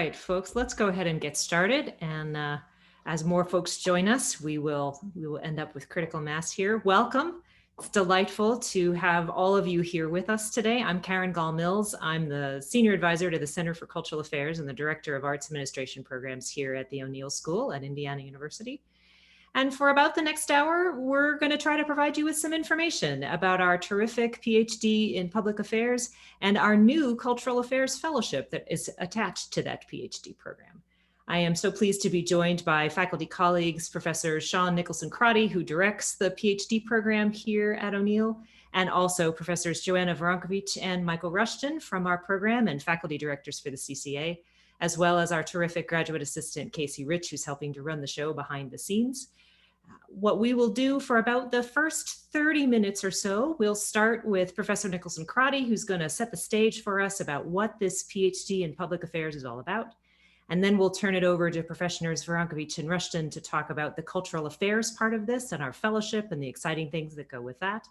Right, folks, let's go ahead and get started. And as more folks join us, we will end up with critical mass here. Welcome. It's delightful to have all of you here with us today. I'm Karen Gahl-Mills. I'm the Senior Advisor to the Center for Cultural Affairs and the Director of Arts Administration Programs here at the O'Neill School at Indiana University. And for about the next hour, we're going to try to provide you with some information about our terrific PhD in Public Affairs and our new Cultural Affairs Fellowship that is attached to that PhD program. I am so pleased to be joined by faculty colleagues, Professor Sean Nicholson-Crotty, who directs the PhD program here at O'Neill, and also Professors Joanna Woronkowicz and Michael Rushton from our program and faculty directors for the CCA, as well as our terrific graduate assistant, Casey Rich, who's helping to run the show behind the scenes. What we will do for about the first 30 minutes or so, we'll start with Professor Nicholson-Crotty, who's going to set the stage for us about what this PhD in Public Affairs is all about. And then we'll turn it over to Professors Woronkowicz and Rushton to talk about the cultural affairs part of this and our fellowship and the exciting things that go with that.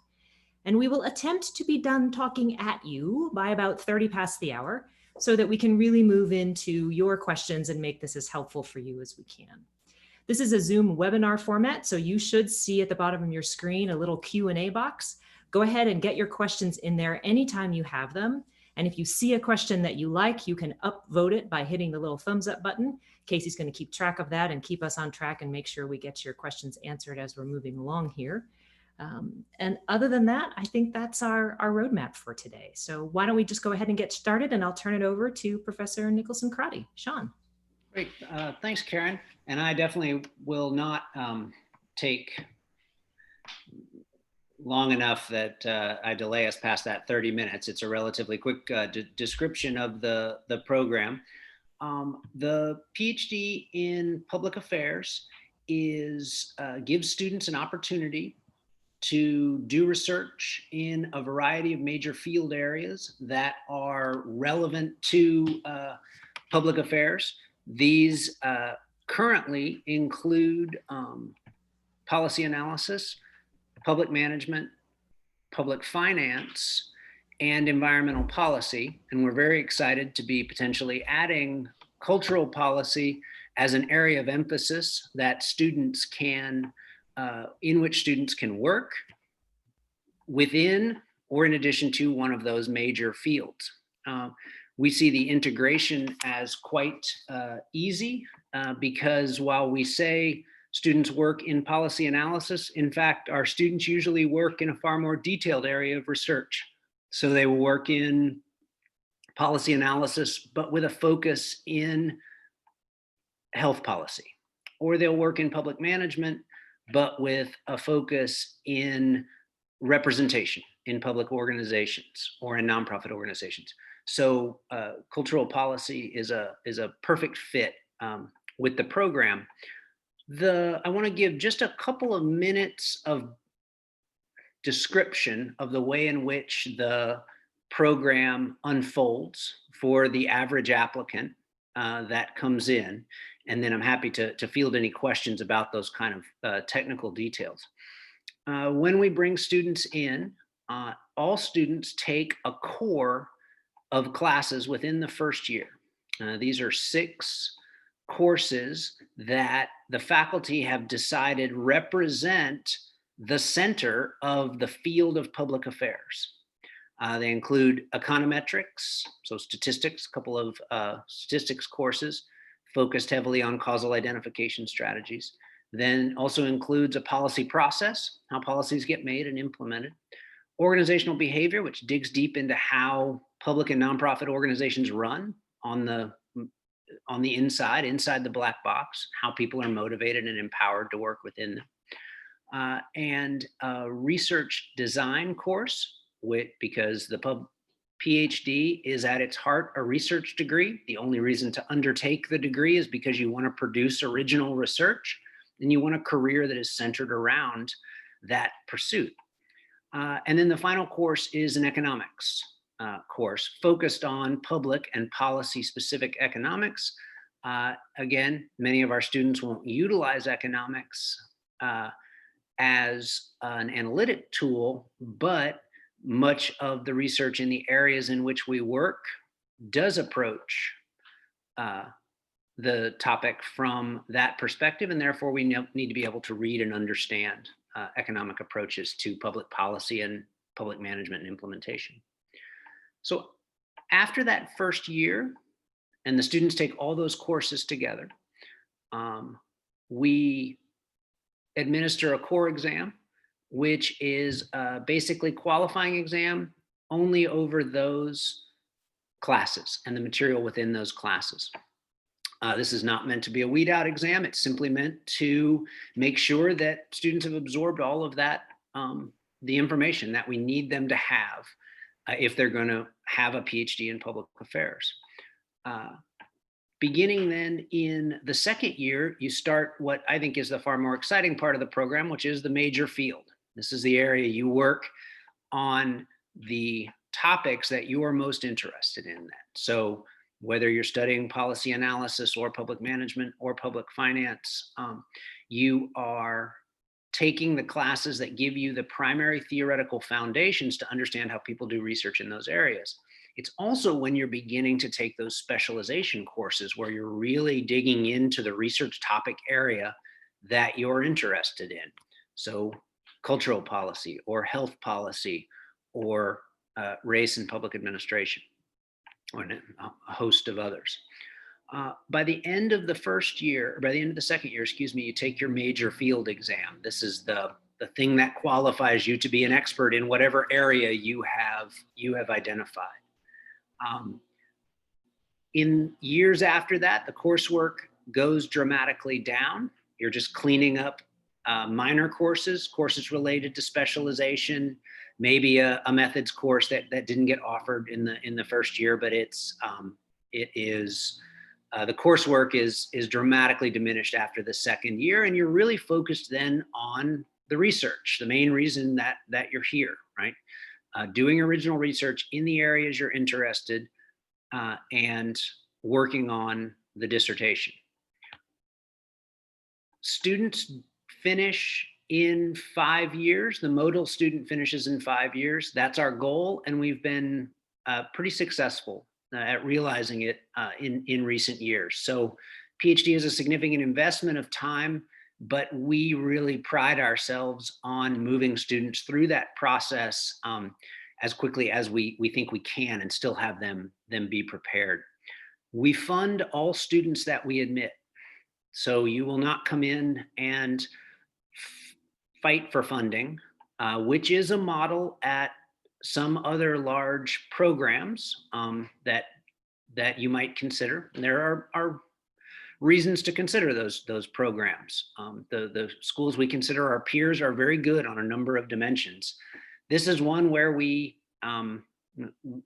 And we will attempt to be done talking at you by about 30 past the hour so that we can really move into your questions and make this as helpful for you as we can. This is a Zoom webinar format, so you should see at the bottom of your screen a little Q&A box. Go ahead and get your questions in there anytime you have them. And if you see a question that you like, you can upvote it by hitting the little thumbs up button. Casey's going to keep track of that and keep us on track and make sure we get your questions answered as we're moving along here. And other than that, I think that's our roadmap for today. So why don't we just go ahead and get started, and I'll turn it over to Professor Nicholson-Crotty. Sean. Great. Thanks, Karen. And I definitely will not take long enough that I delay us past that 30 minutes. It's a relatively quick description of the program. The PhD in Public Affairs gives students an opportunity to do research in a variety of major field areas that are relevant to public affairs. These currently include policy analysis, public management, public finance, and environmental policy. And we're very excited to be potentially adding cultural policy as an area of emphasis that students can, in which students can work within or in addition to one of those major fields. We see the integration as quite easy because while we say students work in policy analysis, in fact, our students usually work in a far more detailed area of research. So they will work in policy analysis, but with a focus in health policy, or they'll work in public management, but with a focus in representation in public organizations or in nonprofit organizations. So cultural policy is a perfect fit with the program. I want to give just a couple of minutes of description of the way in which the program unfolds for the average applicant that comes in. And then I'm happy to field any questions about those kind of technical details. When we bring students in, all students take a core of classes within the first year. These are 6 courses that the faculty have decided represent the center of the field of public affairs. They include econometrics, so statistics, a couple of statistics courses focused heavily on causal identification strategies. Then also includes a policy process, how policies get made and implemented. Organizational behavior, which digs deep into how public and nonprofit organizations run on the inside the black box, how people are motivated and empowered to work within them. And a research design course, because the PhD is at its heart a research degree. The only reason to undertake the degree is because you want to produce original research and you want a career that is centered around that pursuit. And then the final course is an economics course focused on public and policy specific economics. Again, many of our students won't utilize economics as an analytic tool, but much of the research in the areas in which we work does approach the topic from that perspective, and therefore we need to be able to read and understand economic approaches to public policy and public management and implementation. So after that first year, and the students take all those courses together, we administer a core exam, which is a basically qualifying exam only over those classes and the material within those classes. This is not meant to be a weed out exam. It's simply meant to make sure that students have absorbed all of that, the information that we need them to have if they're going to have a PhD in public affairs. Beginning then in the second year, you start what I think is the far more exciting part of the program, which is the major field. This is the area you work on the topics that you are most interested in. So whether you're studying policy analysis or public management or public finance, you are taking the classes that give you the primary theoretical foundations to understand how people do research in those areas. It's also when you're beginning to take those specialization courses where you're really digging into the research topic area that you're interested in. So cultural policy or health policy or race and public administration, or a host of others. By the end of the first year, or by the end of the second year, excuse me, you take your major field exam. This is the thing that qualifies you to be an expert in whatever area you have identified. In years after that, the coursework goes dramatically down. You're just cleaning up minor courses related to specialization, maybe a methods course that didn't get offered in the first year, but the coursework is dramatically diminished after the second year, and you're really focused then on the research, the main reason that you're here, right? Doing original research in the areas you're interested and working on the dissertation. Students finish in 5 years. The modal student finishes in 5 years. That's our goal, and we've been pretty successful at realizing it in recent years. So PhD is a significant investment of time, but we really pride ourselves on moving students through that process as quickly as we think we can and still have them be prepared. We fund all students that we admit. So you will not come in and fight for funding, which is a model at some other large programs that you might consider. And there are reasons to consider those programs. The schools we consider our peers are very good on a number of dimensions. This is one where we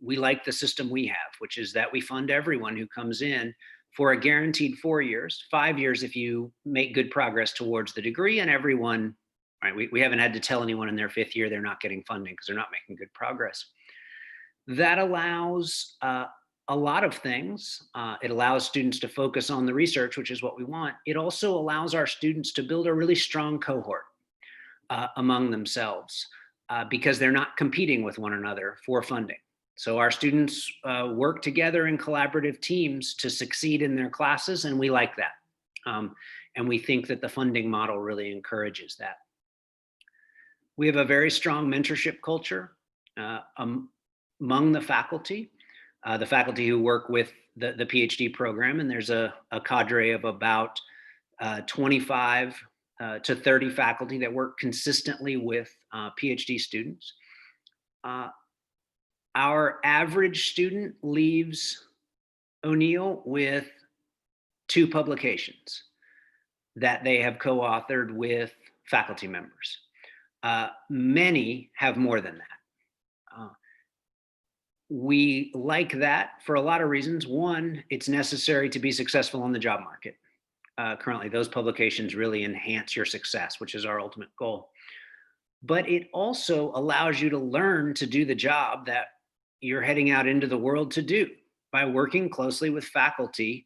like the system we have, which is that we fund everyone who comes in for a guaranteed 4 years, 5 years if you make good progress towards the degree, and everyone, right? We haven't had to tell anyone in their 5th year they're not getting funding because they're not making good progress. That allows a lot of things. It allows students to focus on the research, which is what we want. It also allows our students to build a really strong cohort among themselves because they're not competing with one another for funding. So our students work together in collaborative teams to succeed in their classes, and we like that. And we think that the funding model really encourages that. We have a very strong mentorship culture among the faculty who work with the PhD program, and there's a cadre of about 25 to 30 faculty that work consistently with PhD students. Our average student leaves O'Neill with 2 publications that they have co-authored with faculty members. Many have more than that. We like that for a lot of reasons. One, it's necessary to be successful on the job market. Currently, those publications really enhance your success, which is our ultimate goal. But it also allows you to learn to do the job that you're heading out into the world to do by working closely with faculty,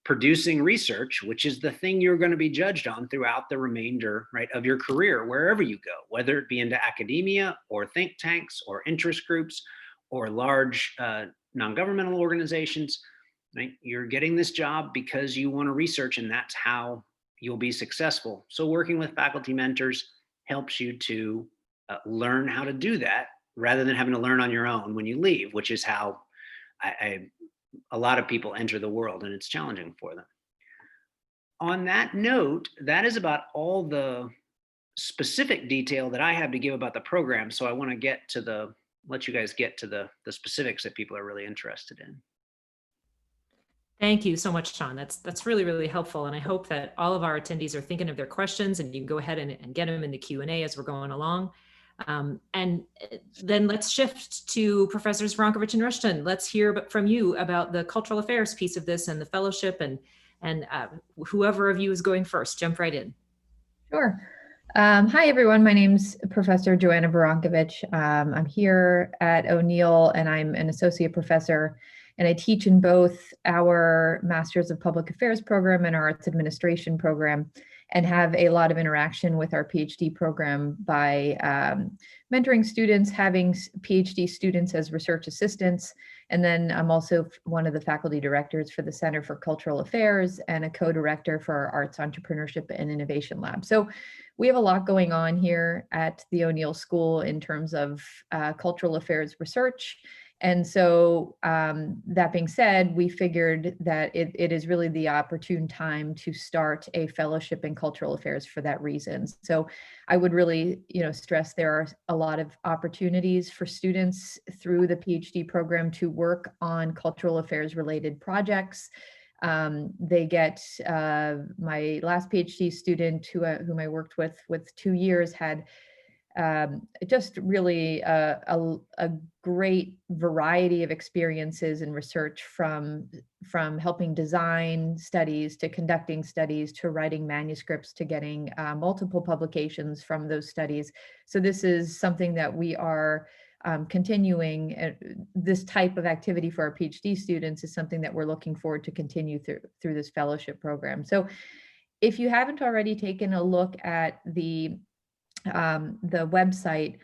producing research, which is the thing you're going to be judged on throughout the remainder, right, of your career, wherever you go, whether it be into academia or think tanks or interest groups or large non-governmental organizations. right? You're getting this job because you want to research, and that's how you'll be successful. So working with faculty mentors helps you to learn how to do that rather than having to learn on your own when you leave, which is how a lot of people enter the world, and it's challenging for them. On that note, that is about all the specific detail that I have to give about the program. So I want to let you guys get to the specifics that people are really interested in. Thank you so much, Sean. That's really, really helpful. And I hope that all of our attendees are thinking of their questions, and you can go ahead and get them in the Q&A as we're going along. And then let's shift to Professors Woronkowicz and Rushton. Let's hear from you about the cultural affairs piece of this and the fellowship, and whoever of you is going first, jump right in. Sure. Hi, everyone. My name's Professor Joanna Woronkowicz. I'm here at O'Neill, and I'm an associate professor, and I teach in both our Masters of Public Affairs program and our Arts Administration program, and have a lot of interaction with our PhD program by mentoring students, having PhD students as research assistants. And then I'm also one of the faculty directors for the Center for Cultural Affairs and a co-director for our Arts, Entrepreneurship, and Innovation Lab. So we have a lot going on here at the O'Neill School in terms of cultural affairs research. And so that being said, we figured that it is really the opportune time to start a fellowship in cultural affairs for that reason. So I would really, stress there are a lot of opportunities for students through the PhD program to work on cultural affairs related projects. They get, my last PhD student whom I worked with 2 years had just really a great variety of experiences in research, from helping design studies to conducting studies to writing manuscripts to getting multiple publications from those studies. So this is something that we are continuing. This type of activity for our PhD students is something that we're looking forward to continue through this fellowship program. So if you haven't already taken a look at the website,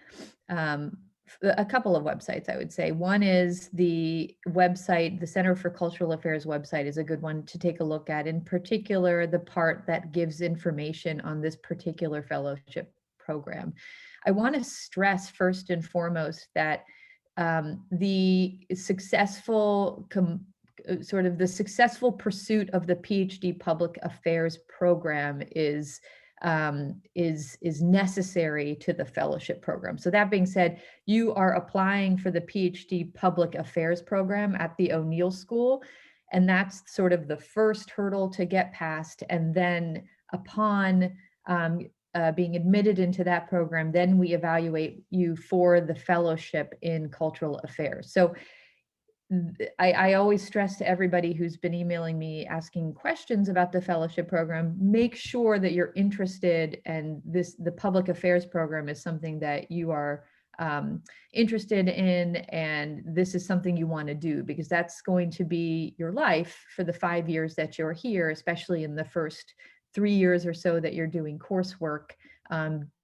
a couple of websites, I would say. One is the website, the Center for Cultural Affairs website is a good one to take a look at, in particular, the part that gives information on this particular fellowship program. I want to stress first and foremost that the successful pursuit of the PhD Public Affairs program is necessary to the fellowship program. So that being said, you are applying for the PhD Public Affairs program at the O'Neill School, and that's sort of the first hurdle to get past. And then upon being admitted into that program, then we evaluate you for the fellowship in cultural affairs. So I always stress to everybody who's been emailing me asking questions about the fellowship program, make sure that you're interested, and the public affairs program is something that you are interested in, and this is something you want to do, because that's going to be your life for the 5 years that you're here, especially in the first 3 years or so that you're doing coursework,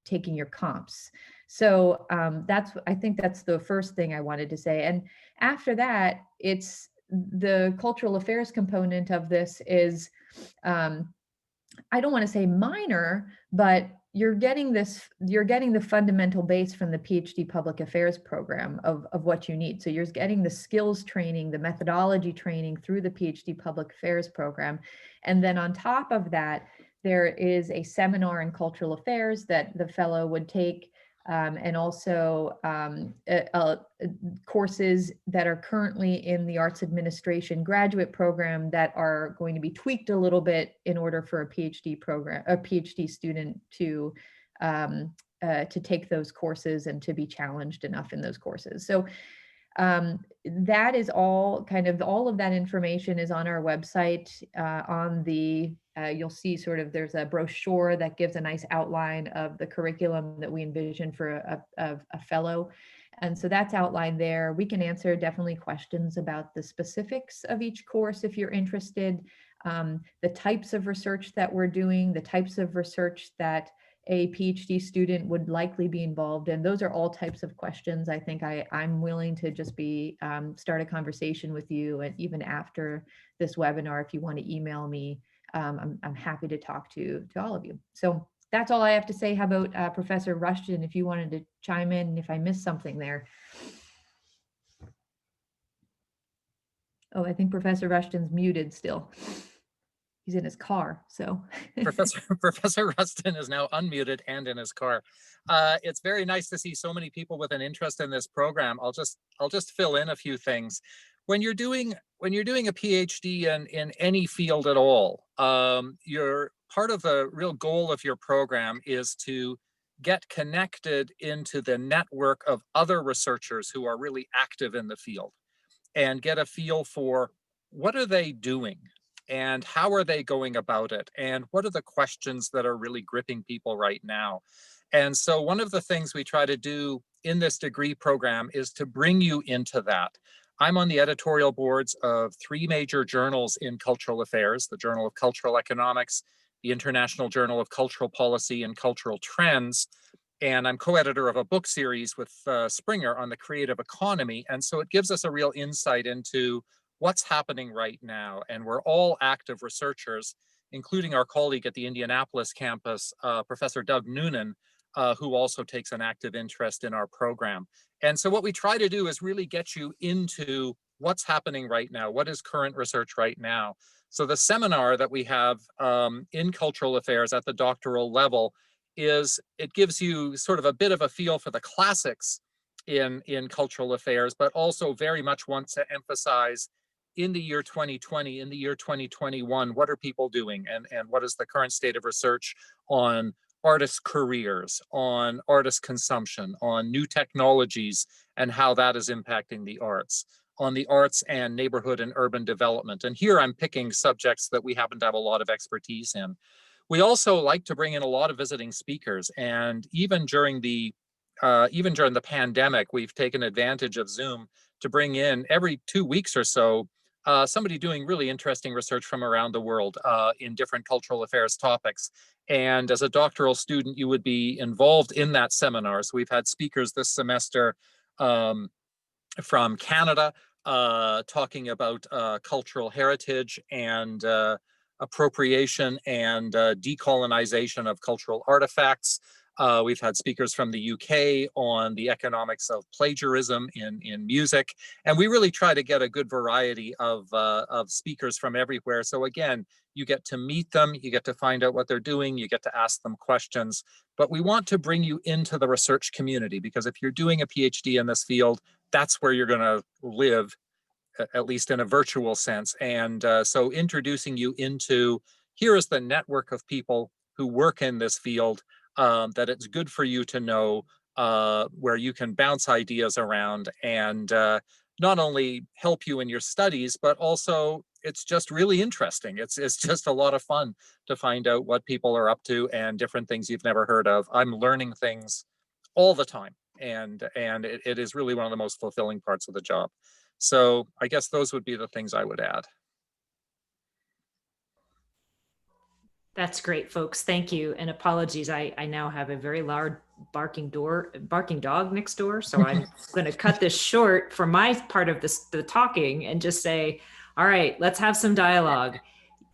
taking your comps. So I think that's the first thing I wanted to say. And after that, it's the cultural affairs component of this is, I don't want to say minor, but you're getting the fundamental base from the PhD Public Affairs program of what you need. So you're getting the skills training, the methodology training through the PhD Public Affairs program. And then on top of that, there is a seminar in cultural affairs that the fellow would take, and also courses that are currently in the Arts Administration graduate program that are going to be tweaked a little bit in order for a PhD student to take those courses and to be challenged enough in those courses. So that is all of that information is on our website. You'll see there's a brochure that gives a nice outline of the curriculum that we envision for a fellow. And so that's outlined there. We can answer definitely questions about the specifics of each course if you're interested, the types of research that we're doing, the types of research that a PhD student would likely be involved in. Those are all types of questions. I think I'm willing to just be start a conversation with you, and even after this webinar, if you want to email me, I'm happy to talk to all of you. So that's all I have to say. How about Professor Rushton, if you wanted to chime in if I missed something there? Oh, I think Professor Rushton's muted still. He's in his car, so. Professor Rushton is now unmuted and in his car. It's very nice to see so many people with an interest in this program. I'll just fill in a few things. When you're doing a PhD in any field at all, your part of the real goal of your program is to get connected into the network of other researchers who are really active in the field, and get a feel for what are they doing and how are they going about it, and what are the questions that are really gripping people right now. And so one of the things we try to do in this degree program is to bring you into that. I'm on the editorial boards of 3 major journals in cultural affairs: the Journal of Cultural Economics, the International Journal of Cultural Policy and Cultural Trends, and I'm co-editor of a book series with Springer on the creative economy. And so it gives us a real insight into what's happening right now. And we're all active researchers, including our colleague at the Indianapolis campus, Professor Doug Noonan, who also takes an active interest in our program. And so what we try to do is really get you into what's happening right now, what is current research right now. So the seminar that we have in cultural affairs at the doctoral level it gives you sort of a bit of a feel for the classics in cultural affairs, but also very much wants to emphasize in the year 2020, in the year 2021, what are people doing, and what is the current state of research on artists' careers, on artist consumption, on new technologies and how that is impacting the arts, on the arts and neighborhood and urban development. And here I'm picking subjects that we happen to have a lot of expertise in. We also like to bring in a lot of visiting speakers, and even during the pandemic, we've taken advantage of Zoom to bring in every 2 weeks or so somebody doing really interesting research from around the world in different cultural affairs topics. And as a doctoral student, you would be involved in that seminar. So we've had speakers this semester from Canada talking about cultural heritage and appropriation and decolonization of cultural artifacts. We've had speakers from the UK on the economics of plagiarism in music. And we really try to get a good variety of speakers from everywhere. So again, you get to meet them, you get to find out what they're doing, you get to ask them questions. But we want to bring you into the research community, because if you're doing a PhD in this field, that's where you're going to live, at least in a virtual sense. And so introducing you into, here is the network of people who work in this field that it's good for you to know, where you can bounce ideas around and not only help you in your studies, but also it's just really interesting. It's just a lot of fun to find out what people are up to and different things you've never heard of. I'm learning things all the time, and it is really one of the most fulfilling parts of the job. So I guess those would be the things I would add. That's great, folks. Thank you. And apologies, I now have a very loud barking dog next door. So I'm going to cut this short for my part of the talking and just say, all right, let's have some dialogue.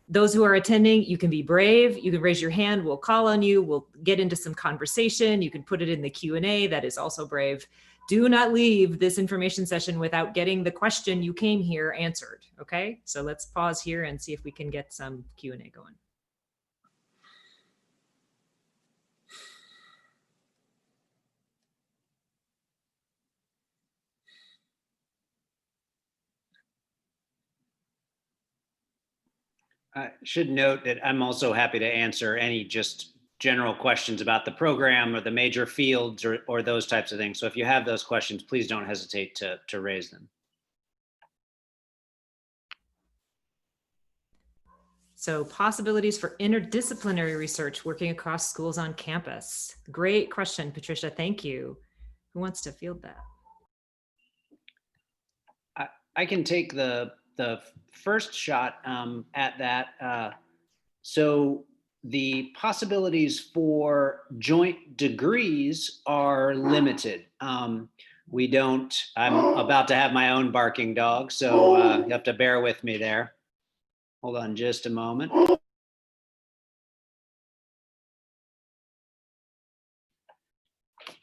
Those who are attending, you can be brave. You can raise your hand. We'll call on you. We'll get into some conversation. You can put it in the Q&A. That is also brave. Do not leave this information session without getting the question you came here answered. Okay, so let's pause here and see if we can get some Q&A going. I should note that I'm also happy to answer any just general questions about the program or the major fields or those types of things. So if you have those questions, please don't hesitate to raise them. So possibilities for interdisciplinary research working across schools on campus. Great question, Patricia. Thank you. Who wants to field that? I can take the first shot at that. So the possibilities for joint degrees are limited. I'm about to have my own barking dog, so you have to bear with me there. Hold on just a moment.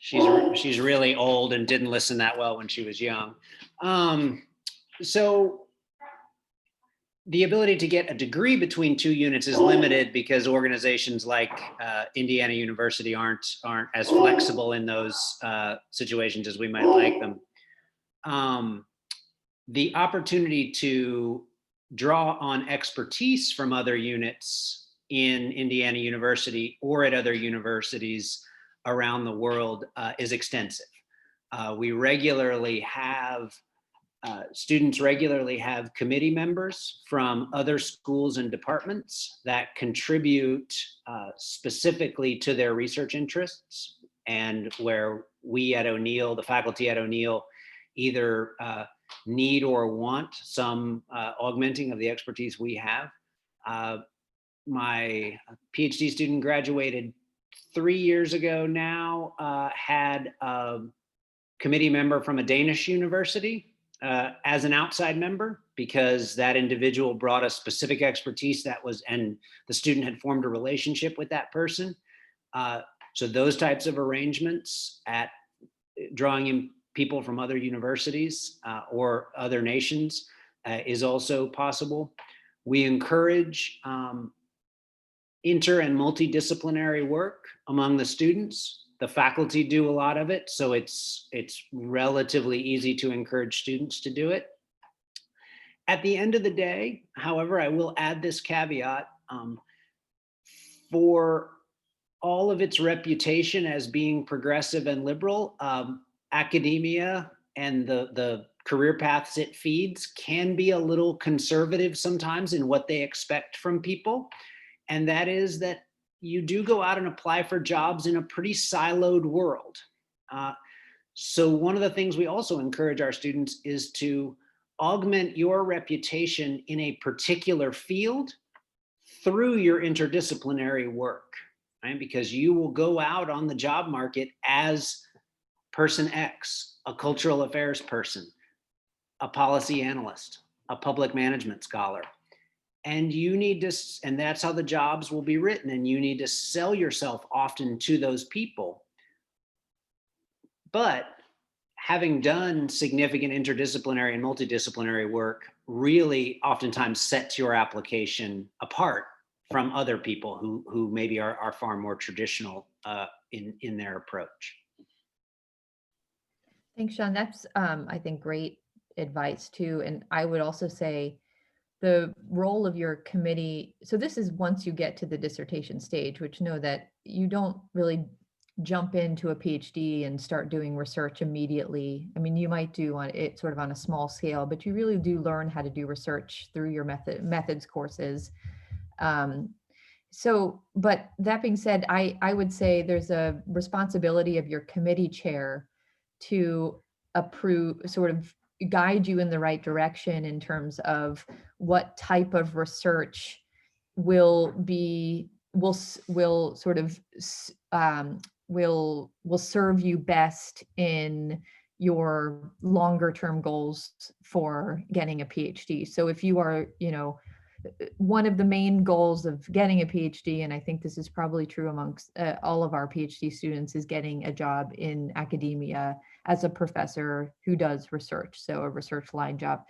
She's really old and didn't listen that well when she was young. So the ability to get a degree between two units is limited because organizations like Indiana University aren't as flexible in those situations as we might like them. The opportunity to draw on expertise from other units in Indiana University or at other universities around the world is extensive. We regularly have students regularly have committee members from other schools and departments that contribute specifically to their research interests, and where we at O'Neill, the faculty at O'Neill, either need or want some augmenting of the expertise we have. My PhD student graduated 3 years ago now, had a committee member from a Danish university as an outside member, because that individual brought a specific expertise and the student had formed a relationship with that person. So those types of arrangements at drawing in people from other universities or other nations is also possible. We encourage inter and multidisciplinary work among the students. The faculty do a lot of it, so it's relatively easy to encourage students to do it. At the end of the day, however, I will add this caveat, for all of its reputation as being progressive and liberal, academia and the career paths it feeds can be a little conservative sometimes in what they expect from people. And that is that you do go out and apply for jobs in a pretty siloed world. So one of the things we also encourage our students is to augment your reputation in a particular field through your interdisciplinary work, right? Because you will go out on the job market as person X, a cultural affairs person, a policy analyst, a public management scholar. And you need to, and that's how the jobs will be written. And you need to sell yourself often to those people. But having done significant interdisciplinary and multidisciplinary work really oftentimes sets your application apart from other people who maybe are far more traditional in their approach. Thanks, Sean. That's, I think, great advice too. And I would also say, the role of your committee, so this is once you get to the dissertation stage, which know that you don't really jump into a PhD and start doing research immediately. I mean, you might do it sort of on a small scale, but you really do learn how to do research through your methods courses. But that being said, I would say there's a responsibility of your committee chair to sort of guide you in the right direction in terms of what type of research will serve you best in your longer term goals for getting a PhD. So if you are, one of the main goals of getting a PhD, and I think this is probably true amongst all of our PhD students, is getting a job in academia as a professor who does research, so a research line job.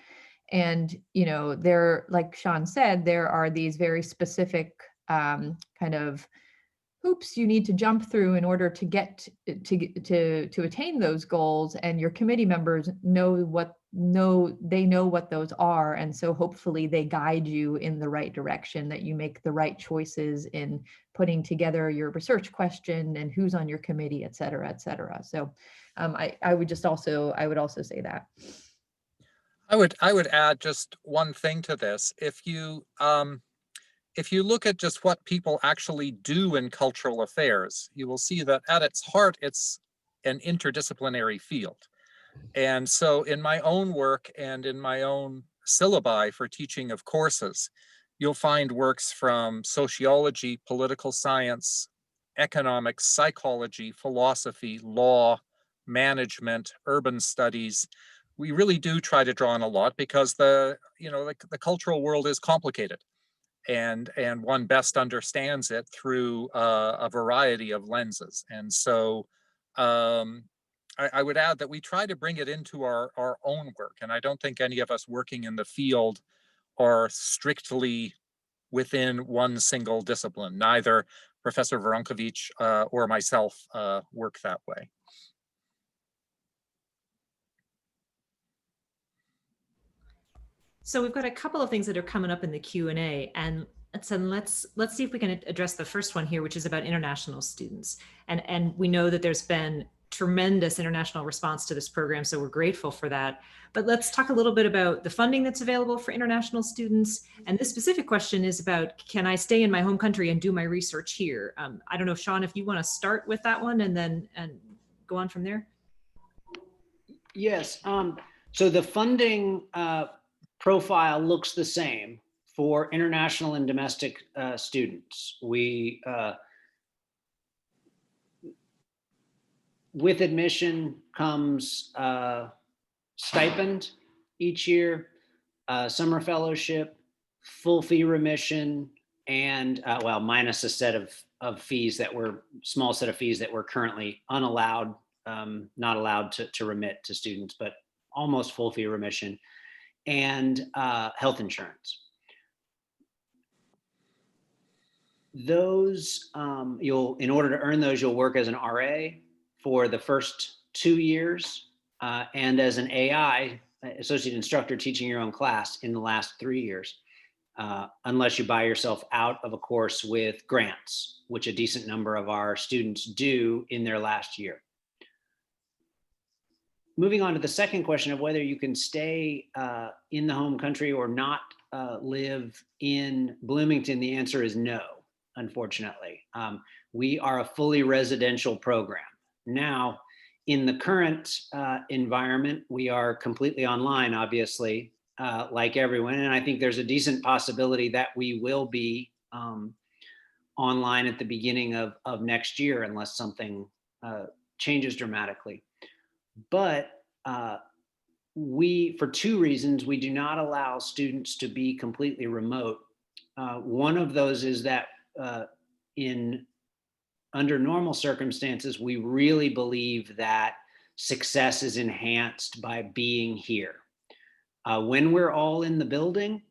And, there, like Sean said, there are these very specific kind of hoops you need to jump through in order to get to attain those goals, and your committee members know what those are, and so hopefully they guide you in the right direction, that you make the right choices in putting together your research question and who's on your committee, et cetera, et cetera. So I would also say that. I would add just one thing to this. If you look at just what people actually do in cultural affairs, you will see that at its heart, it's an interdisciplinary field. And so in my own work and in my own syllabi for teaching of courses, you'll find works from sociology, political science, economics, psychology, philosophy, law, management, urban studies. We really do try to draw on a lot because the cultural world is complicated, and one best understands it through a variety of lenses. And so I would add that we try to bring it into our own work. And I don't think any of us working in the field are strictly within one single discipline. Neither Professor Woronkowicz or myself work that way. So we've got a couple of things that are coming up in the Q&A, and let's see if we can address the first one here, which is about international students. And we know that there's been tremendous international response to this program, so we're grateful for that. But let's talk a little bit about the funding that's available for international students. And this specific question is about, can I stay in my home country and do my research here? I don't know, Sean, if you want to start with that one and go on from there. Yes. So the funding profile looks the same for international and domestic students. We, with admission comes stipend each year, summer fellowship, full fee remission, and well, minus a set of fees that were, small set of fees that were currently unallowed, not allowed to remit to students, but almost full fee remission, and health insurance. Those, in order to earn those, you'll work as an RA for the first 2 years, and as an AI, associate instructor teaching your own class in the last 3 years, unless you buy yourself out of a course with grants, which a decent number of our students do in their last year. Moving on to the second question of whether you can stay in the home country or not live in Bloomington, the answer is no, unfortunately. We are a fully residential program. Now, in the current environment, we are completely online, obviously, like everyone. And I think there's a decent possibility that we will be online at the beginning of next year, unless something changes dramatically. But for 2 reasons, we do not allow students to be completely remote. One of those is that under normal circumstances, we really believe that success is enhanced by being here. When we're all in the building,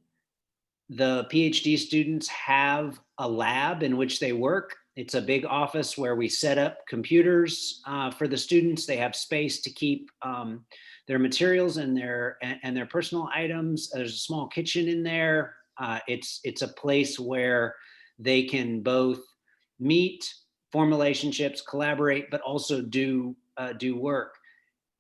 the PhD students have a lab in which they work. It's a big office where we set up computers for the students. They have space to keep their materials and their personal items. There's a small kitchen in there. It's a place where they can both meet, form relationships, collaborate, but also do work.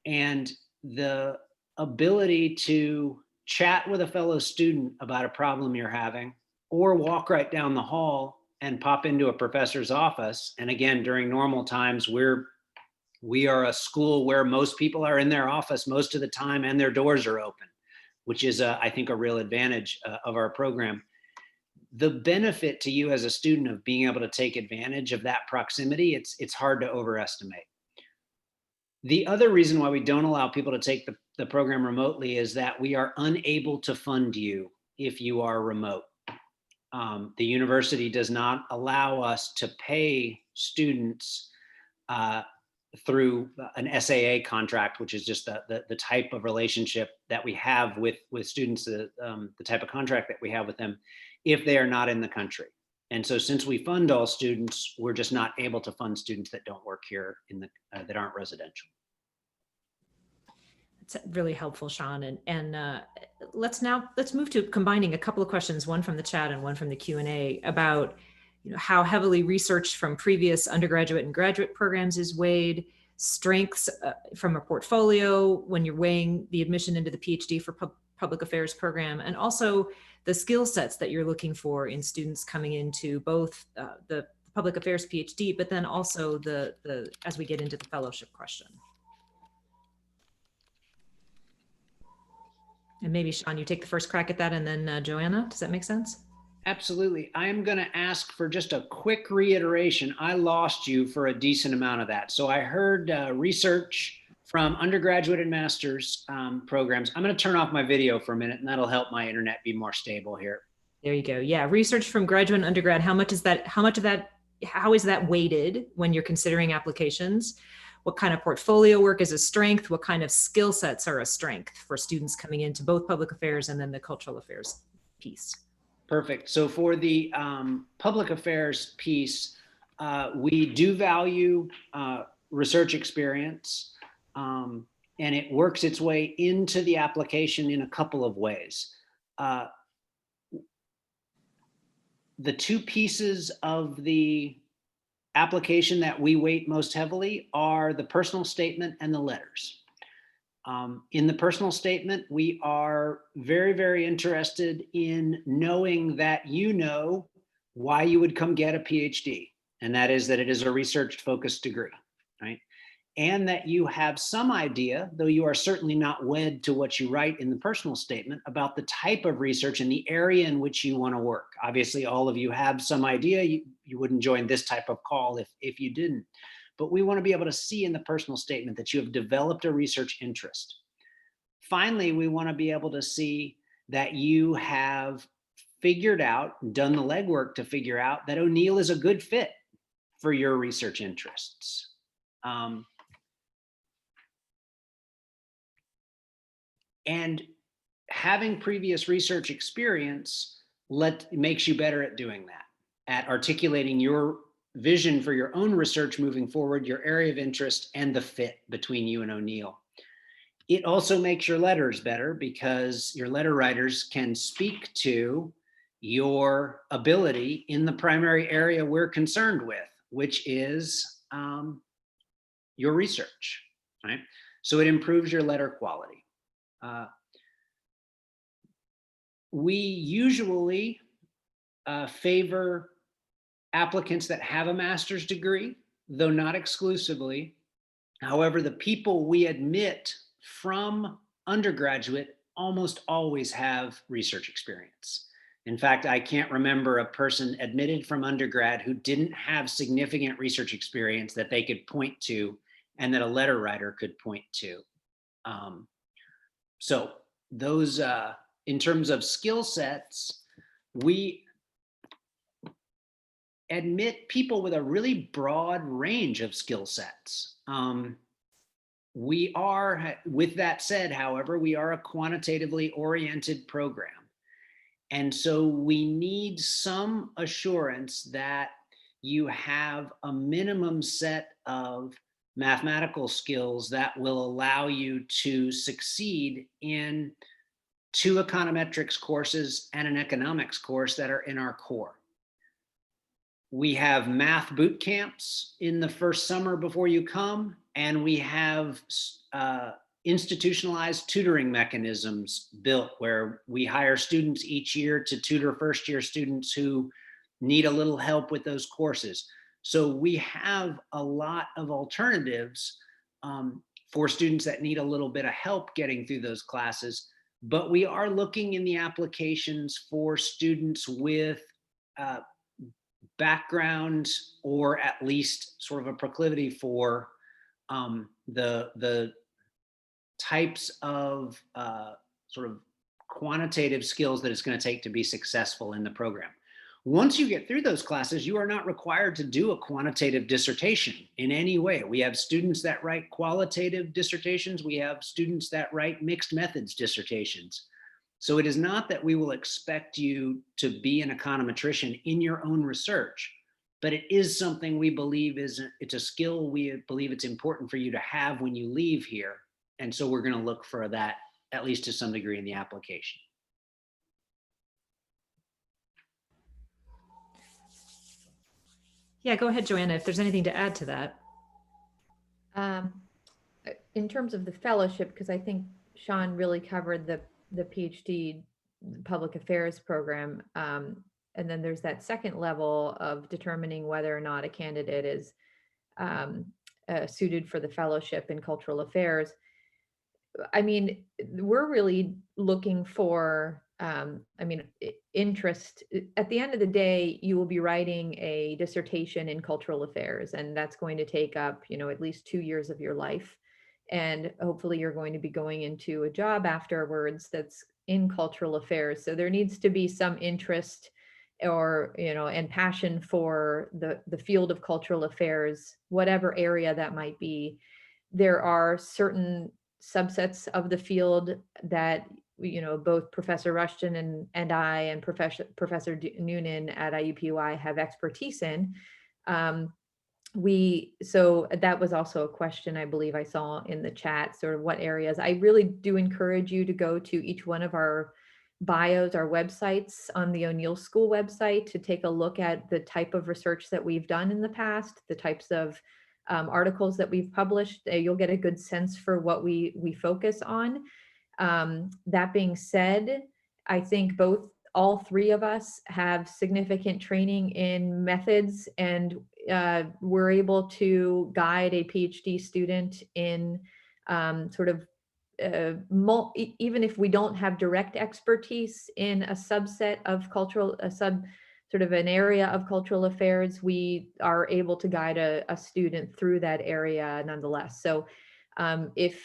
And the ability to chat with a fellow student about a problem you're having, or walk right down the hall and pop into a professor's office. And again, during normal times, we are a school where most people are in their office most of the time and their doors are open, which is, I think, a real advantage of our program. The benefit to you as a student of being able to take advantage of that proximity, it's hard to overestimate. The other reason why we don't allow people to take the program remotely is that we are unable to fund you if you are remote. The university does not allow us to pay students through an SAA contract, which is just the type of relationship that we have with students, the type of contract that we have with them, if they are not in the country. And so since we fund all students, we're just not able to fund students that don't work here that aren't residential. It's really helpful, Sean. And let's move to combining a couple of questions, one from the chat and one from the Q&A, about how heavily research from previous undergraduate and graduate programs is weighed, strengths from a portfolio when you're weighing the admission into the PhD for public affairs program, and also the skill sets that you're looking for in students coming into both the public affairs PhD, but then also as we get into the fellowship question. And maybe, Sean, you take the first crack at that, and then Joanna, does that make sense? Absolutely. I am going to ask for just a quick reiteration. I lost you for a decent amount of that. So I heard research from undergraduate and master's programs. I'm going to turn off my video for a minute, and that'll help my internet be more stable here. There you go. Yeah, research from graduate and undergrad. How much is that? How much of that? How is that weighted when you're considering applications? What kind of portfolio work is a strength? What kind of skill sets are a strength for students coming into both public affairs and then the cultural affairs piece? Perfect. So for the public affairs piece, we do value research experience, and it works its way into the application in a couple of ways. The two pieces of the application that we weight most heavily are the personal statement and the letters. In the personal statement, we are very, very interested in knowing that you know why you would come get a PhD, and that is that it is a research-focused degree, right? And that you have some idea, though you are certainly not wed to what you write in the personal statement, about the type of research and the area in which you want to work. Obviously, all of you have some idea. You wouldn't join this type of call if you didn't. But we want to be able to see in the personal statement that you have developed a research interest. Finally, we want to be able to see that you have figured out, done the legwork to figure out that O'Neill is a good fit for your research interests. And having previous research experience makes you better at doing that, at articulating your vision for your own research moving forward, your area of interest, and the fit between you and O'Neill. It also makes your letters better because your letter writers can speak to your ability in the primary area we're concerned with, which is your research, right? So it improves your letter quality. We usually favor applicants that have a master's degree, though not exclusively. However, the people we admit from undergraduate almost always have research experience. In fact, I can't remember a person admitted from undergrad who didn't have significant research experience that they could point to and that a letter writer could point to. So those, in terms of skill sets, we admit people with a really broad range of skill sets. We are, with that said, however, we are a quantitatively oriented program. And so we need some assurance that you have a minimum set of mathematical skills that will allow you to succeed in 2 econometrics courses and an economics course that are in our core. We have math boot camps in the first summer before you come, and we have institutionalized tutoring mechanisms built where we hire students each year to tutor first-year students who need a little help with those courses. So we have a lot of alternatives for students that need a little bit of help getting through those classes, but we are looking in the applications for students with background or at least sort of a proclivity for the types of sort of quantitative skills that it's going to take to be successful in the program. Once you get through those classes, you are not required to do a quantitative dissertation in any way. We have students that write qualitative dissertations. We have students that write mixed methods dissertations. So it is not that we will expect you to be an econometrician in your own research, but it is something we believe it's a skill we believe it's important for you to have when you leave here. And so we're going to look for that, at least to some degree, in the application. Yeah, go ahead, Joanna, if there's anything to add to that. In terms of the fellowship, because I think Sean really covered the PhD public affairs program. And then there's that second level of determining whether or not a candidate is suited for the fellowship in cultural affairs. I mean, we're really looking for interest. At the end of the day, you will be writing a dissertation in cultural affairs, and that's going to take up, at least 2 years of your life. And hopefully you're going to be going into a job afterwards that's in cultural affairs. So there needs to be some interest or, and passion for the field of cultural affairs, whatever area that might be. There are certain subsets of the field that both Professor Rushton and I and Professor Noonan at IUPUI have expertise in. So that was also a question I believe I saw in the chat, sort of what areas. I really do encourage you to go to each one of our bios, our websites on the O'Neill School website to take a look at the type of research that we've done in the past, the types of articles that we've published. You'll get a good sense for what we focus on. That being said, I think all three of us have significant training in methods, and we're able to guide a PhD student in even if we don't have direct expertise in a subset of sort of an area of cultural affairs, we are able to guide a student through that area nonetheless. So if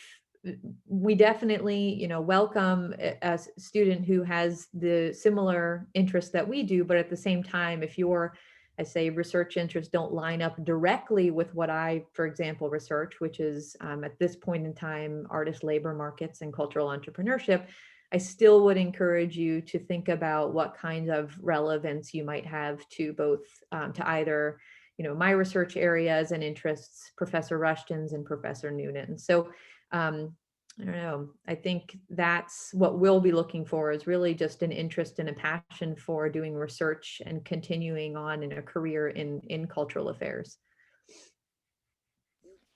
we definitely, welcome a student who has the similar interests that we do, but at the same time, if your, I say, research interests don't line up directly with what I, for example, research, which is at this point in time, artist labor markets and cultural entrepreneurship, I still would encourage you to think about what kind of relevance you might have to both, to either, my research areas and interests, Professor Rushton's and Professor Noonan. So I don't know. I think that's what we'll be looking for, is really just an interest and a passion for doing research and continuing on in a career in cultural affairs.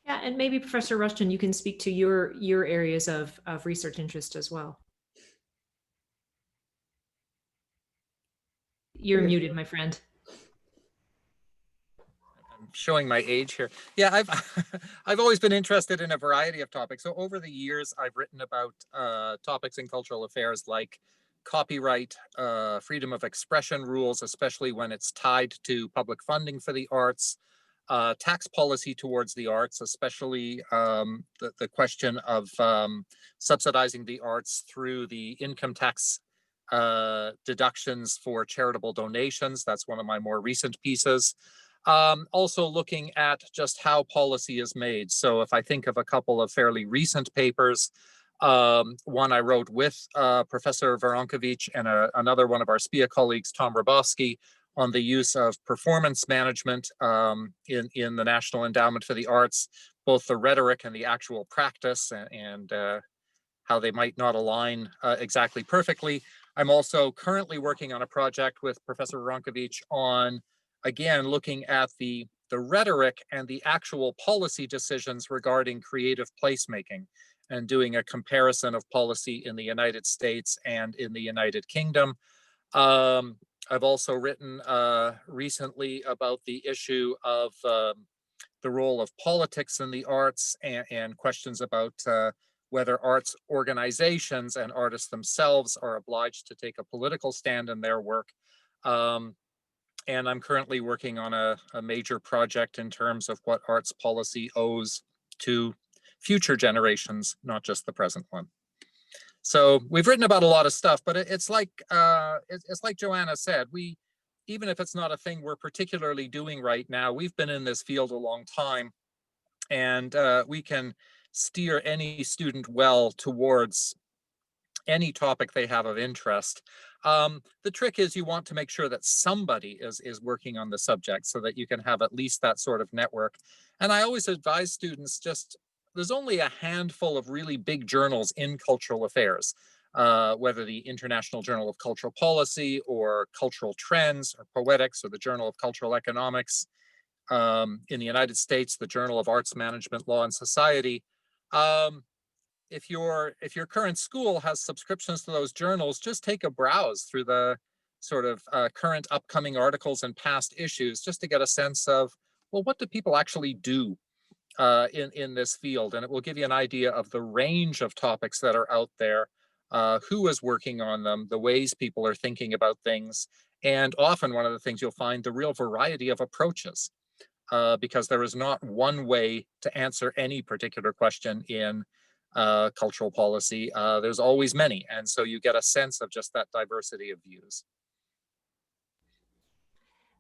Yeah, and maybe Professor Rushton, you can speak to your areas of research interest as well. You're muted, my friend. I'm showing my age here. Yeah, I've always been interested in a variety of topics. So over the years, I've written about topics in cultural affairs like copyright, freedom of expression rules, especially when it's tied to public funding for the arts, tax policy towards the arts, especially the question of subsidizing the arts through the income tax deductions for charitable donations. That's one of my more recent pieces. Also looking at just how policy is made. So if I think of a couple of fairly recent papers, one I wrote with Professor Woronkowicz and another one of our SPIA colleagues, Tom Rabowski, on the use of performance management in the National Endowment for the Arts, both the rhetoric and the actual practice, and how they might not align exactly perfectly. I'm also currently working on a project with Professor Woronkowicz on, again, looking at the rhetoric and the actual policy decisions regarding creative placemaking, and doing a comparison of policy in the United States and in the United Kingdom. I've also written recently about the issue of the role of politics in the arts, and questions about whether arts organizations and artists themselves are obliged to take a political stand in their work. And I'm currently working on a major project in terms of what arts policy owes to future generations, not just the present one. So we've written about a lot of stuff, but it's like Joanna said, even if it's not a thing we're particularly doing right now, we've been in this field a long time, and we can steer any student well towards any topic they have of interest. The trick is you want to make sure that somebody is working on the subject so that you can have at least that sort of network. And I always advise students, there's only a handful of really big journals in cultural affairs, whether the International Journal of Cultural Policy or Cultural Trends or Poetics or the Journal of Cultural Economics. In the United States, the Journal of Arts Management, Law and Society. If your current school has subscriptions to those journals, just take a browse through the sort of current upcoming articles and past issues, just to get a sense of, well, what do people actually do in this field? And it will give you an idea of the range of topics that are out there. who is working on them, the ways people are thinking about things, and often one of the things you'll find the real variety of approaches, because there is not one way to answer any particular question in cultural policy. There's always many, and so you get a sense of just that diversity of views.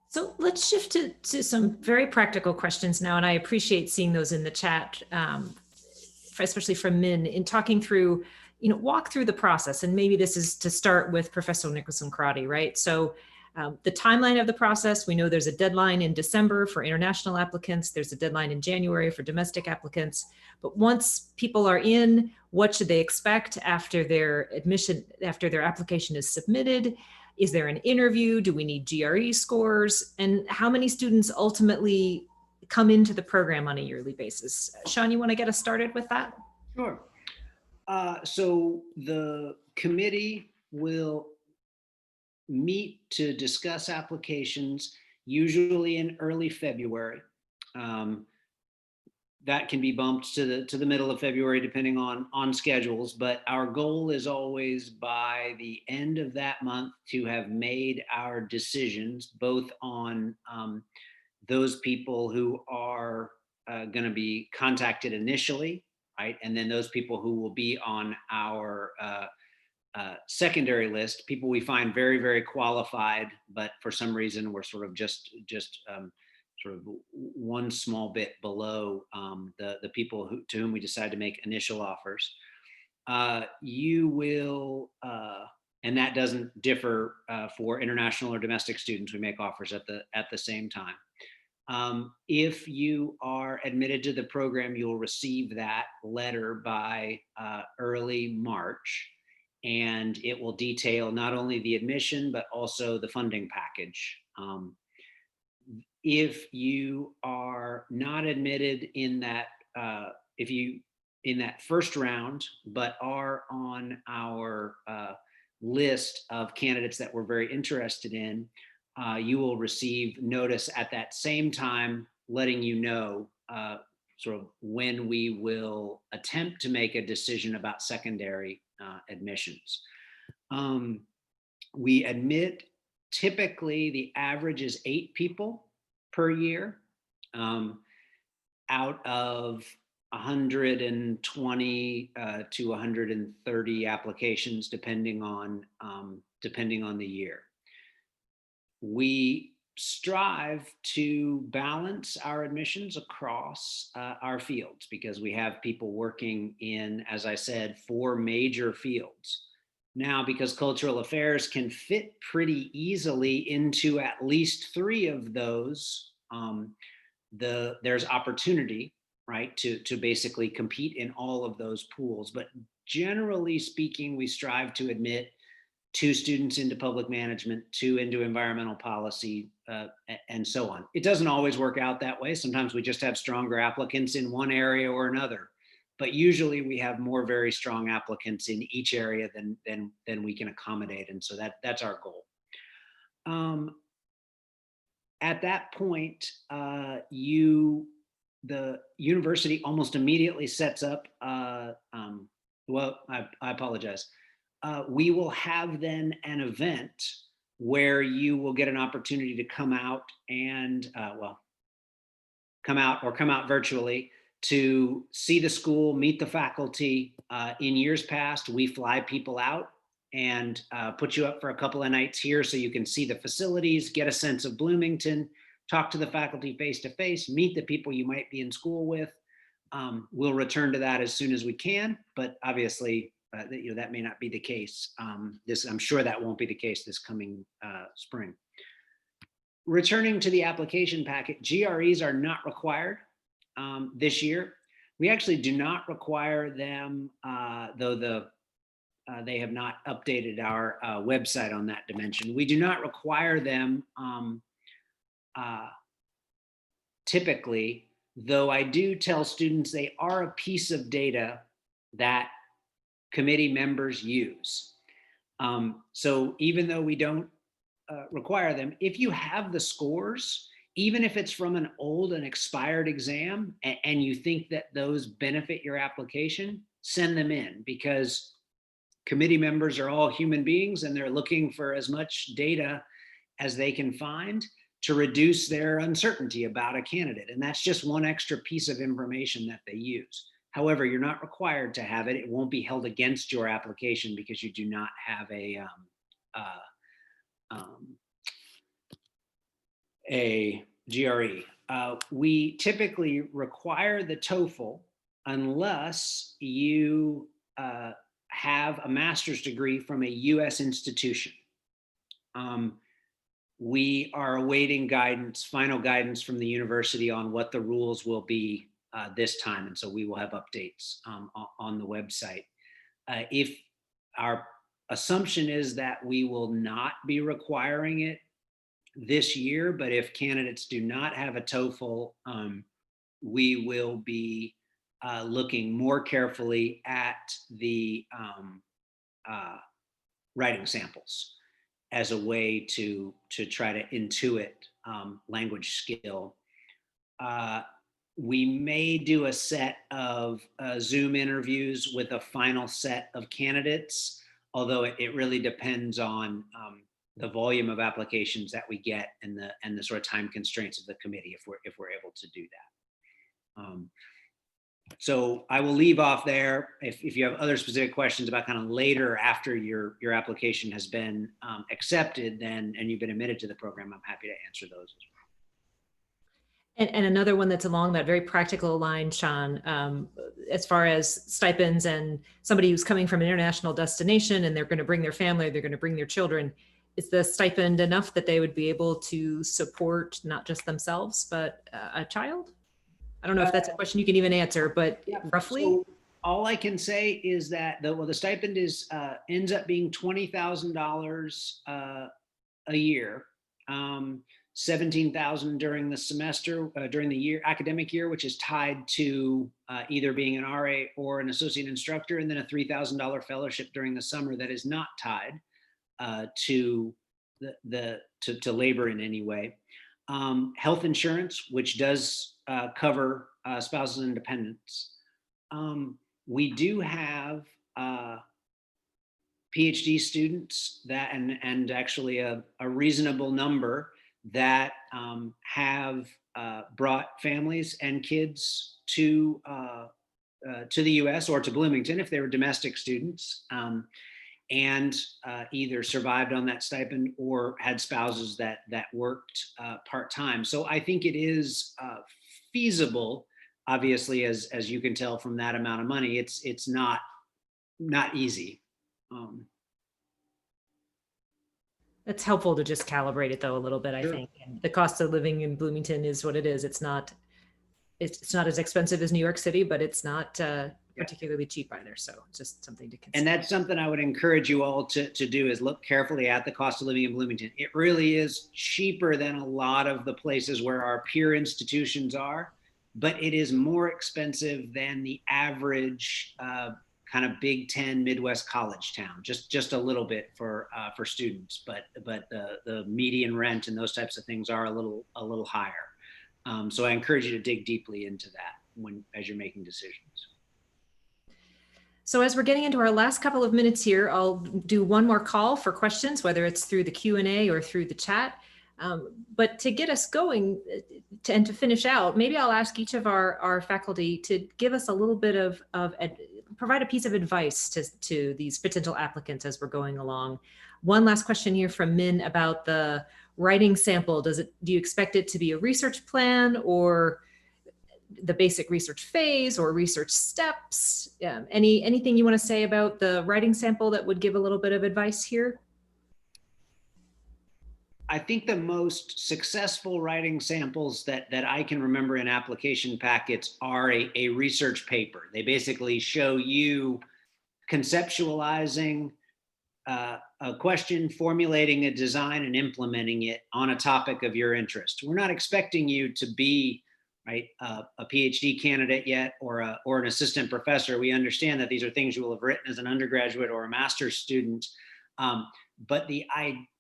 So let's shift to some very practical questions now, and I appreciate seeing those in the chat, especially from Min, in talking through, walk through the process. And maybe this is to start with Professor Nicholson-Crotty, right? So the timeline of the process, we know there's a deadline in December for international applicants. There's a deadline in January for domestic applicants. But once people are in, what should they expect after their admission, after their application is submitted? Is there an interview? Do we need GRE scores? And how many students ultimately come into the program on a yearly basis? Sean, you want to get us started with that? Sure. So the committee will meet to discuss applications, usually in early February. That can be bumped to the middle of February, depending on schedules. But our goal is always by the end of that month to have made our decisions, both on those people who are going to be contacted initially, right? And then those people who will be on our secondary list, people we find very, very qualified, but for some reason we're sort of just sort of one small bit below the people to whom we decide to make initial offers. You will, and that doesn't differ for international or domestic students. We make offers at the same time. If you are admitted to the program, you'll receive that letter by early March, and it will detail not only the admission, but also the funding package. If you are not admitted in that, in that first round, but are on our list of candidates that we're very interested in, you will receive notice at that same time, letting you know sort of when we will attempt to make a decision about secondary admissions. We admit, typically the average is 8 people per year, out of 120 to 130 applications, depending on the year. We strive to balance our admissions across our fields, because we have people working in, as I said, 4 major fields. Now, because cultural affairs can fit pretty easily into at least 3 of those, there's opportunity, right, to basically compete in all of those pools. But generally speaking, we strive to admit 2 students into public management, 2 into environmental policy, and so on. It doesn't always work out that way. Sometimes we just have stronger applicants in one area or another. But usually we have more very strong applicants in each area than we can accommodate. And so that's our goal. At that point, the university almost immediately sets up, well, I apologize. We will have then an event where you will get an opportunity to come out and, come out virtually to see the school, meet the faculty. In years past, we fly people out and put you up for a couple of nights here so you can see the facilities, get a sense of Bloomington, talk to the faculty face to face, meet the people you might be in school with. We'll return to that as soon as we can, but obviously, that may not be the case. I'm sure that won't be the case this coming spring. Returning to the application packet, GREs are not required this year. We actually do not require them, though they have not updated our website on that dimension. We do not require them typically, though I do tell students they are a piece of data that committee members use. So even though we don't require them, if you have the scores, even if it's from an old and expired exam and you think that those benefit your application, send them in, because committee members are all human beings and they're looking for as much data as they can find to reduce their uncertainty about a candidate. And that's just one extra piece of information that they use. However, you're not required to have it. It won't be held against your application because you do not have a GRE. We typically require the TOEFL unless you have a master's degree from a US institution. We are awaiting guidance, final guidance from the university on what the rules will be this time. And so we will have updates on the website. If our assumption is that we will not be requiring it this year, but if candidates do not have a TOEFL, we will be looking more carefully at the writing samples as a way to try to intuit language skill. We may do a set of Zoom interviews with a final set of candidates, although it really depends on the volume of applications that we get and the sort of time constraints of the committee if we're able to do that. So I will leave off there. If you have other specific questions about kind of later after your application has been accepted and you've been admitted to the program, I'm happy to answer those as well. And another one that's along that very practical line, Sean, as far as stipends and somebody who's coming from an international destination and they're going to bring their family, they're going to bring their children, is the stipend enough that they would be able to support not just themselves, but a child? I don't know if that's a question you can even answer, but yeah, roughly? So all I can say is that the stipend is ends up being $20,000 a year. 17,000 during the semester, during the year, academic year, which is tied to either being an RA or an associate instructor, and then a $3,000 fellowship during the summer that is not tied to to labor in any way. Health insurance, which does cover spouses and dependents. We do have PhD students that, and actually a reasonable number that have brought families and kids to the US or to Bloomington if they were domestic students, and either survived on that stipend or had spouses that worked part-time. So I think it is feasible, obviously, as you can tell from that amount of money. It's not easy. It's helpful to just calibrate it though a little bit, I Sure. think. And the cost of living in Bloomington is what it is. It's not as expensive as New York City, but it's not particularly cheap either. So just something to consider. And that's something I would encourage you all to do, is look carefully at the cost of living in Bloomington. It really is cheaper than a lot of the places where our peer institutions are, but it is more expensive than the average kind of Big Ten Midwest college town, just a little bit for students, but the median rent and those types of things are a little higher. So I encourage you to dig deeply into that as you're making decisions. So as we're getting into our last couple of minutes here, I'll do one more call for questions, whether it's through the Q&A or through the chat. But to get us going and to finish out, maybe I'll ask each of our faculty to give us a little bit of provide a piece of advice to these potential applicants as we're going along. One last question here from Min about the writing sample. Do you expect it to be a research plan or the basic research phase or research steps? Anything you want to say about the writing sample that would give a little bit of advice here? I think the most successful writing samples that I can remember in application packets are a research paper. They basically show you conceptualizing a question, formulating a design, and implementing it on a topic of your interest. We're not expecting you to be a PhD candidate yet or an assistant professor. We understand that these are things you will have written as an undergraduate or a master's student, but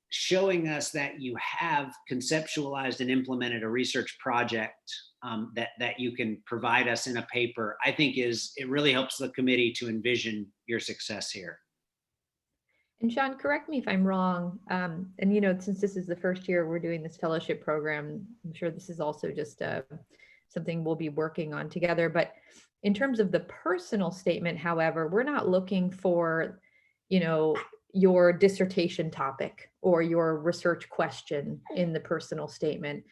showing us that you have conceptualized and implemented a research project that you can provide us in a paper, I think it really helps the committee to envision your success here. And Sean, correct me if I'm wrong. And you know, since this is the first year we're doing this fellowship program, I'm sure this is also just something we'll be working on together. But in terms of the personal statement, however, we're not looking for, you know, your dissertation topic or your research question in the personal statement.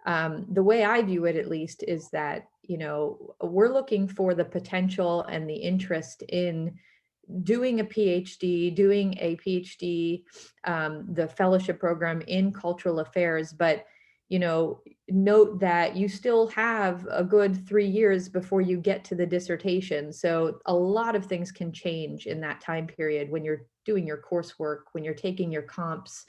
The way I view it, at least, is that, you know, we're looking for the potential and the interest in doing a PhD, the fellowship program in cultural affairs, but, you know, note that you still have a good 3 years before you get to the dissertation. So a lot of things can change in that time period when you're doing your coursework, when you're taking your comps,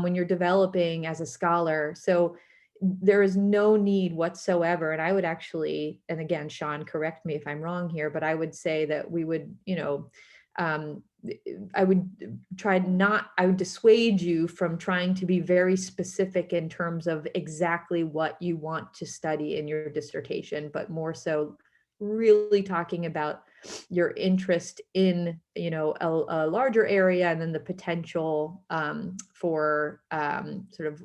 when you're developing as a scholar. So there is no need whatsoever. And I would actually, and again, Sean, correct me if I'm wrong here, but I would say that we would, you know, I would dissuade you from trying to be very specific in terms of exactly what you want to study in your dissertation, but more so really talking about your interest in, you know, a larger area, and then the potential for sort of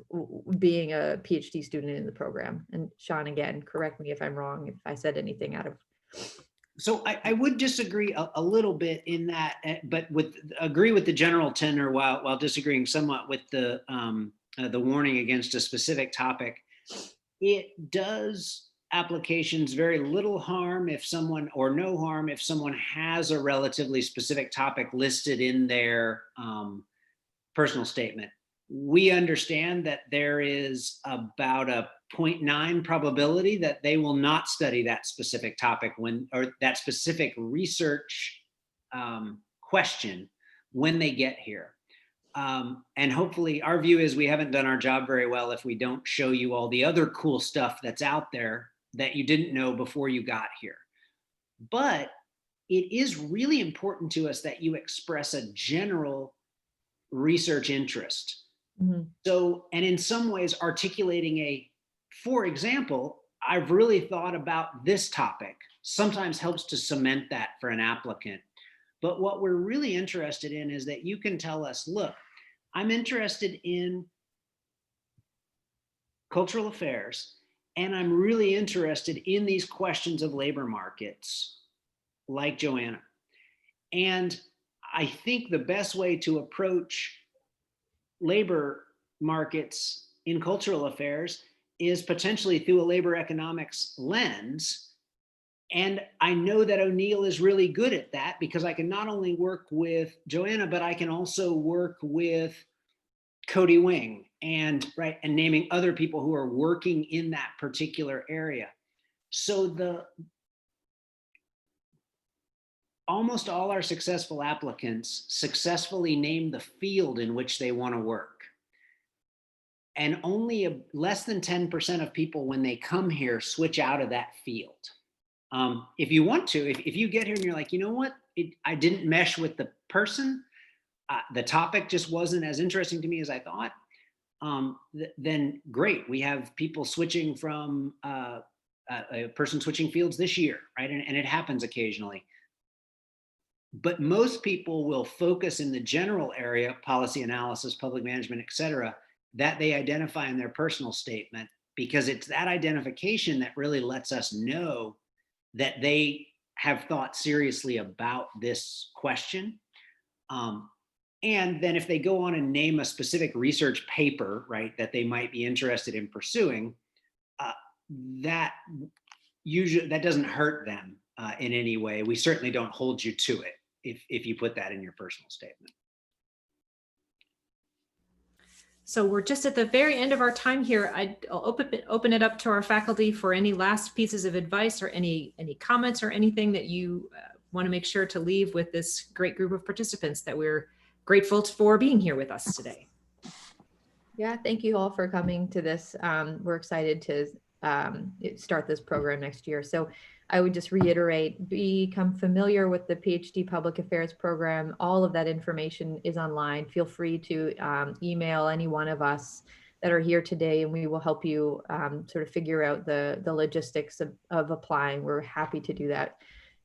being a PhD student in the program. And Sean, again, correct me if I'm wrong, if I said anything out of. So I would disagree a little bit in that, but agree with the general tenor while disagreeing somewhat with the warning against a specific topic. It does applications very little harm if someone, or no harm if someone has a relatively specific topic listed in their personal statement. We understand that there is about a 0.9 probability that they will not study that specific topic or that specific research question when they get here. And hopefully our view is we haven't done our job very well if we don't show you all the other cool stuff that's out there that you didn't know before you got here. But it is really important to us that you express a general research interest. Mm-hmm. So, and in some ways articulating for example, I've really thought about this topic, sometimes helps to cement that for an applicant. But what we're really interested in is that you can tell us, look, I'm interested in cultural affairs, and I'm really interested in these questions of labor markets, like Joanna. And I think the best way to approach labor markets in cultural affairs is potentially through a labor economics lens. And I know that O'Neill is really good at that, because I can not only work with Joanna, but I can also work with Cody Wing and naming other people who are working in that particular area. So almost all our successful applicants successfully name the field in which they want to work. And only less than 10% of people, when they come here, switch out of that field. If you want to, if you get here and you're like, you know what, I didn't mesh with the person, the topic just wasn't as interesting to me as I thought, then great. We have people switching from a person switching fields this year, right? And it happens occasionally. But most people will focus in the general area, policy analysis, public management, et cetera, that they identify in their personal statement, because it's that identification that really lets us know that they have thought seriously about this question. And then if they go on and name a specific research paper, right, that they might be interested in pursuing, that doesn't hurt them in any way. We certainly don't hold you to it if you put that in your personal statement. So we're just at the very end of our time here. I'll open it up to our faculty for any last pieces of advice or any comments or anything that you want to make sure to leave with this great group of participants that we're grateful for being here with us today. Yeah, thank you all for coming to this. We're excited to start this program next year. So I would just reiterate, become familiar with the PhD Public Affairs program. All of that information is online. Feel free to email any one of us that are here today, and we will help you sort of figure out the logistics of applying. We're happy to do that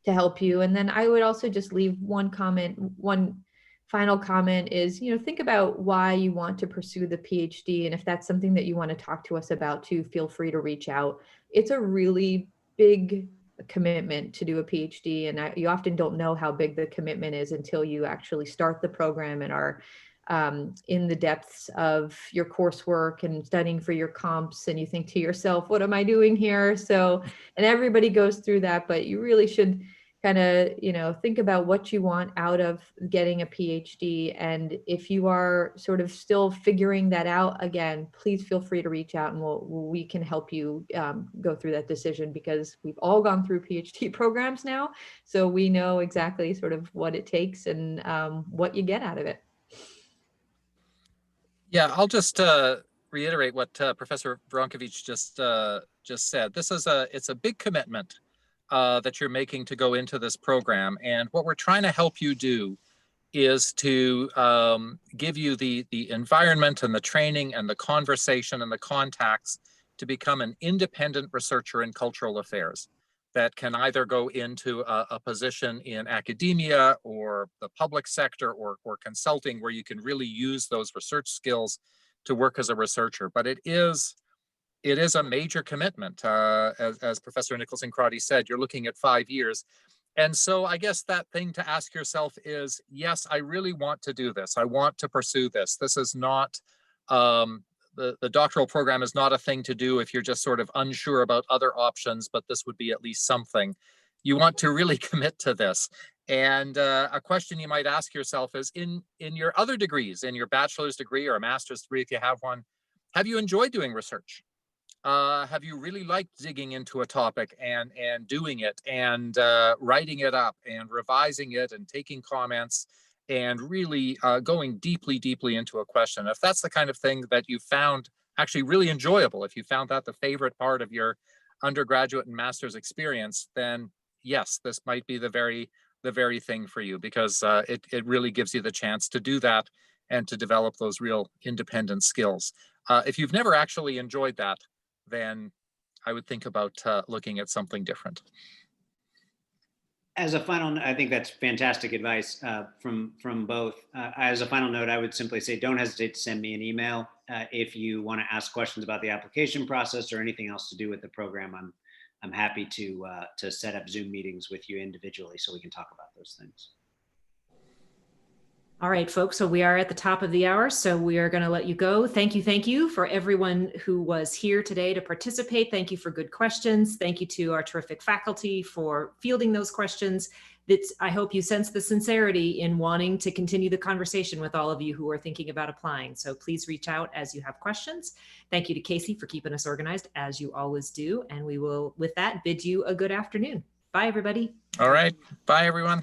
to help you. And then I would also just leave one comment, one final comment is, think about why you want to pursue the PhD. And if that's something that you want to talk to us about too, feel free to reach out. It's a really big commitment to do a PhD. And you often don't know how big the commitment is until you actually start the program and are in the depths of your coursework and studying for your comps. And you think to yourself, what am I doing here? So, and everybody goes through that, but you really should kind of, think about what you want out of getting a PhD. And if you are sort of still figuring that out, again, please feel free to reach out and we can help you go through that decision, because we've all gone through PhD programs now. So we know exactly sort of what it takes and what you get out of it. Yeah, I'll just reiterate what Professor Woronkowicz just said. It's a big commitment that you're making to go into this program. And what we're trying to help you do is to give you the environment and the training and the conversation and the contacts to become an independent researcher in cultural affairs that can either go into a position in academia or the public sector or consulting, where you can really use those research skills to work as a researcher. But it is a major commitment. As Professor Nicholson-Crotty said, you're looking at 5 years. And so I guess that thing to ask yourself is, yes, I really want to do this. I want to pursue this. This is not, the doctoral program is not a thing to do if you're just sort of unsure about other options, but this would be at least something. You want to really commit to this. And a question you might ask yourself is, in your other degrees, in your bachelor's degree or a master's degree, if you have one, have you enjoyed doing research? Have you really liked digging into a topic and doing it and writing it up and revising it and taking comments and really going deeply into a question? If that's the kind of thing that you found actually really enjoyable, if you found that the favorite part of your undergraduate and master's experience, then yes, this might be the very thing for you, because it really gives you the chance to do that and to develop those real independent skills. If you've never actually enjoyed that, then I would think about looking at something different. As a final, I think that's fantastic advice from both. As a final note, I would simply say, don't hesitate to send me an email if you want to ask questions about the application process or anything else to do with the program. I'm happy to set up Zoom meetings with you individually so we can talk about those things. All right, folks, so we are at the top of the hour, so we are going to let you go. Thank you for everyone who was here today to participate. Thank you for good questions. Thank you to our terrific faculty for fielding those questions. I hope you sense the sincerity in wanting to continue the conversation with all of you who are thinking about applying. So please reach out as you have questions. Thank you to Casey for keeping us organized, as you always do. And we will, with that, bid you a good afternoon. Bye, everybody. All right. Bye, everyone.